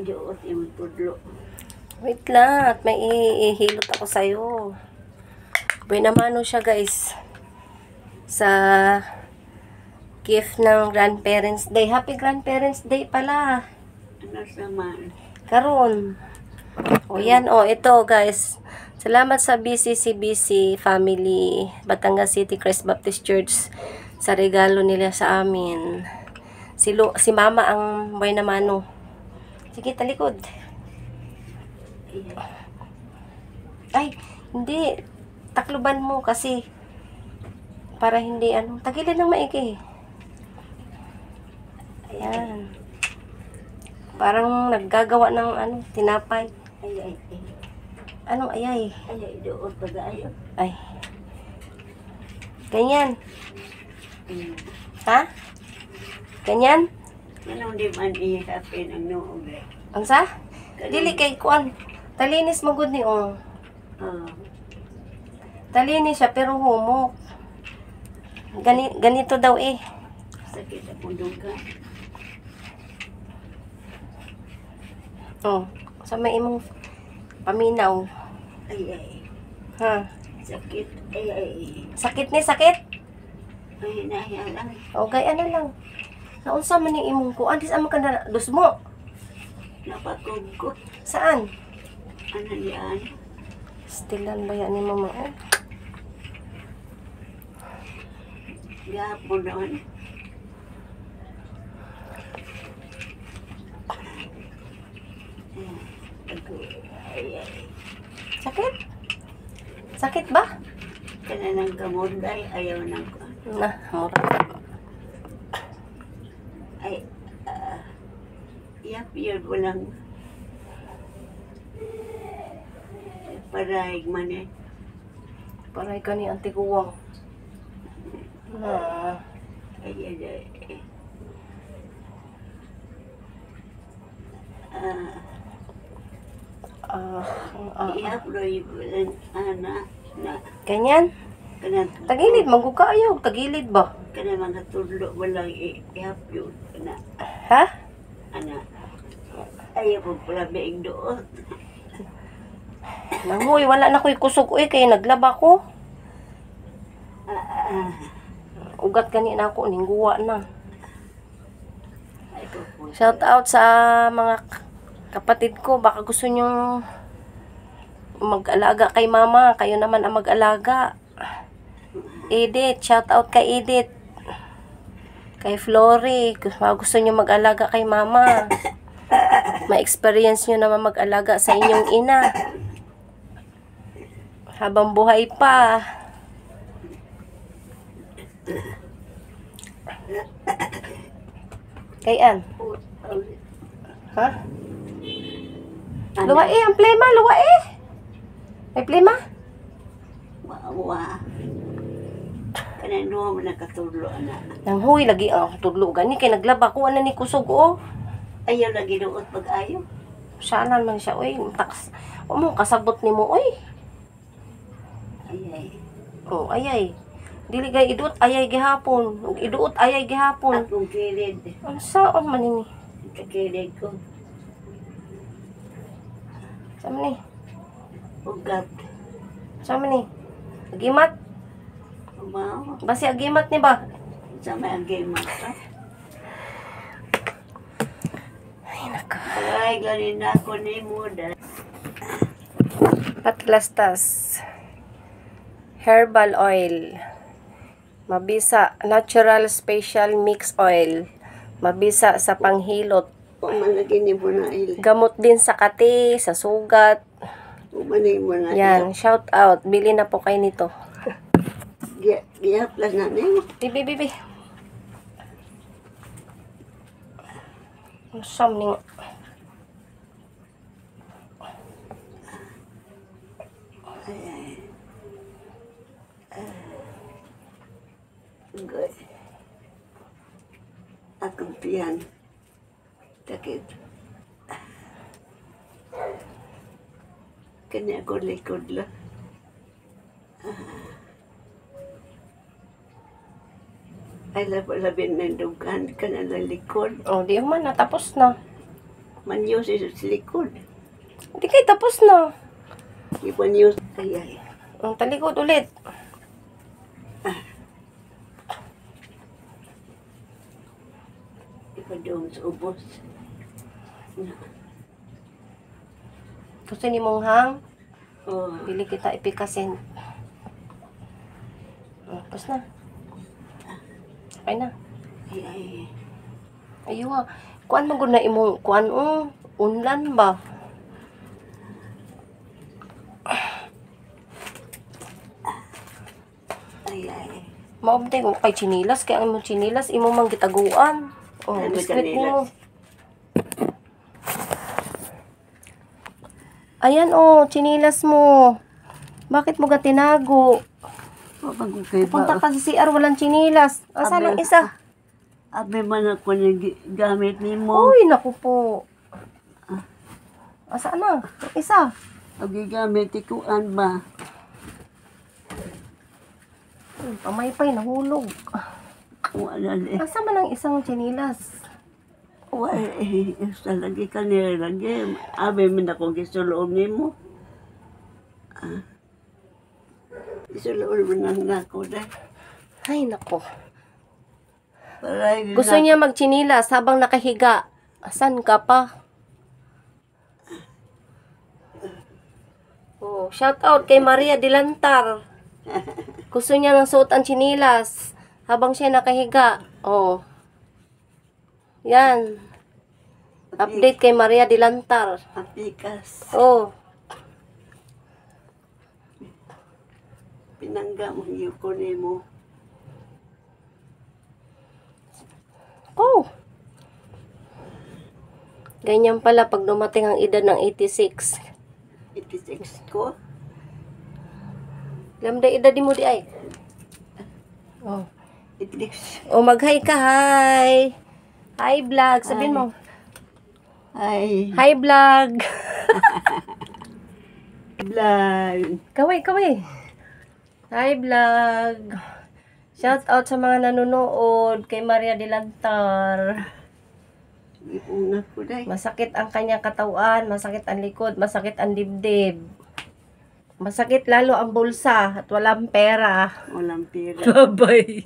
iduot yung tudlo. Wait lang, at may ihilot ako sa'yo. Buenamano siya, guys. Sa gift ng Grandparents Day. Happy Grandparents Day pala. Ano naman? Karon. O yan, ito guys. Salamat sa BCCBC family, Batangas City Christ Baptist Church sa regalo nila sa amin. Si Mama ang buenamano. Sige, talikod. Ay, hindi. Takluban mo kasi para hindi tagilid ng maigi. Ayan. Parang naggagawa ng tinapay. Ay. Anong ayay? Ay, iduot pag-ayo. Ay. Ganyan. Ha? Ganyan? Anong di man ihapin ang noong eh? Ang sa? Dili kay kuan. Talinis mo gud ni Talinis siya pero humok. Ganito daw eh. Sakit akong duga. Sa may imong paminaw. Ay. Ha? Sakit. Ay. Sakit ni sakit? Ay, nahiya lang. Okay, lang. Naunsa man yung imong kuan? Dis amo ka na dusmo. Napakugkot. Saan? Ano yan? Stilan ba yan ni mama? Gapon naman. Ay. Sakit? Sakit ba? Kana ng kamunday, ayaw ng kuan. Mura. Ay, yun ko lang. Paraig man eh. Paray ka ni Auntie Kuwang. Ay. I-upload ko lang, na. Ganyan? Kana, Tagilid, magkukayo. Tagilid ba? kana mga tudlo, walang i-upload. Kana, Ha? ayaw po pala being doon. Nanguy, wala na ko'y kusog. Kaya naglaba ko. Ugat kanina ako, ningguwa na. Ay, po. Shout out sa mga kapatid ko. Baka gusto nyo mag-alaga kay mama. Kayo naman ang mag-alaga. Edith, shout out kay Edith. Kay Flory. Baka gusto nyo mag-alaga kay mama. Ma-experience nyo naman mag-alaga sa inyong ina. Habang buhay pa. Kayan. Ha? Luwa ang plema, luwa May plema? Wa. Kana no man nakatudlo ana. Nang huy lagi ang tudlo gani kay naglaba ko ni kusog Ayaw lagi doon pag-ayo. Saanan man siya taks. Mo kasabot nimo Ay. Ayay. Dili gay idut ayay gihapon. Ug iduot ayay gihapon. Akong kilid. Ang saon man ini? Kakilid ko. Sama ni. Ugat. Sama ni. Agimat. Wow. Basi agimat ni ba? Sa may agay mata. Ay naka. Ay, ganin na ako ni Muda. Patlastas. Herbal oil. Mabisa. Natural special mix oil. Mabisa sa panghilot. Pumalagi ni mo na il. Gamot din sa kati, sa sugat. Pumalagi mo na Yan, shout out. Bili na po kayo nito. Gihaplas na niyo. Bibi. Something. Good. Akong piyan. Takit. Kanya ako likod lang. Ay, labin ng dugan ka na likod. Di man, natapos na. Manyos sa likod. Hindi kayo tapos na. Ipanyos. Ay. Ang talikod ulit. Ipadong sa ubos. Gusto ni mong hang? Oh. Pili kita ipikasin. Tapos na. Okay na. Ay. Aywa. Kuan mo na imong kuan unlan ba? Ay. Maumtay mo kay chinilas kaya imong chinilas imo mang gitaguan. Oh, Ano biskwit mo. chinilas? Ayan chinilas mo. Bakit mo ga tinago? Mapagkukay Punta ba? ka sa CR walang chinilas. Asa lang isa? Abi man ako gamit ni mo. Uy, naku po. Asa na? Yung isa. Abi gamit ikuan ba? Pamaypay, nahulog. Wala eh. Asa man ang isang chinilas? Wala eh. Sa lagi ka nilagay. Abi man ako gisuloon ni mo. Gisuloon mo na ako dahil. Ay, naku. Para Gusto niya magchinilas habang nakahiga. Asan ka pa? Oh, shout out kay Maria Dilantar. Gusto niya ng suot ang chinilas habang siya nakahiga. Oh. Yan. Update kay Maria Dilantar. Apikas. Oh. Pinangga mo yung kunin mo. Oh. Ganyan pala pag dumating ang edad ng 86. 86 ko. Lamda edad mo di ay. Oh. 86. Oh, mag-hi ka, hi. Hi, vlog. Sabihin mo. Ay. Hi, vlog. Vlog. Kaway. Hi, vlog. Shout out sa mga nanonood kay Maria Dilantar. Ipunga ko dahil. Masakit ang kanyang katawan, masakit ang likod, masakit ang dibdib. Masakit lalo ang bulsa at walang pera. Walang pira. Bye.